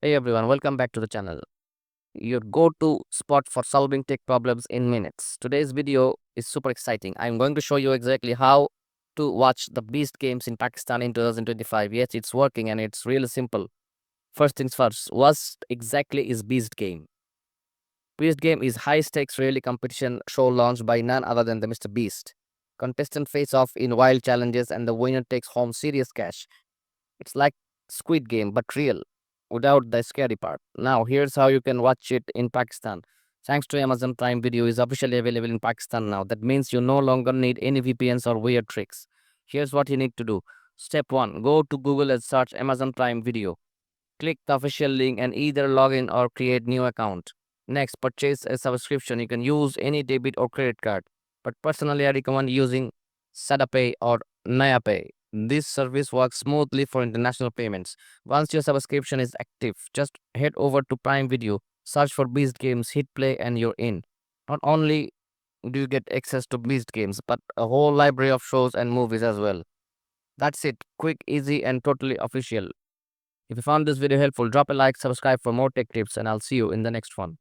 Hey everyone, welcome back to the channel. Your go-to spot for solving tech problems in minutes. Today's video is super exciting. I'm going to show you exactly how to watch the Beast games in Pakistan in 2025. Yes, it's working and it's really simple. First things first, what exactly is Beast game? Beast game is high-stakes really competition show launched by none other than the MrBeast. Contestant face off in wild challenges and the winner takes home serious cash. It's like Squid Game, but real, without the scary part. Now, here's how you can watch it in Pakistan. Thanks to Amazon Prime Video is officially available in Pakistan now. That means you no longer need any VPNs or weird tricks. Here's what you need to do. Step 1. Go to Google and search Amazon Prime Video. Click the official link and either log in or create new account. Next, purchase a subscription. You can use any debit or credit card. But personally, I recommend using SadaPay or NayaPay. This service works smoothly for international payments. Once your subscription is active, just head over to Prime Video, search for Beast Games, hit play, and you're in. Not only do you get access to Beast Games, but a whole library of shows and movies as well. That's it. Quick, easy, and totally official. If you found this video helpful, drop a like, subscribe for more tech tips, and I'll see you in the next one.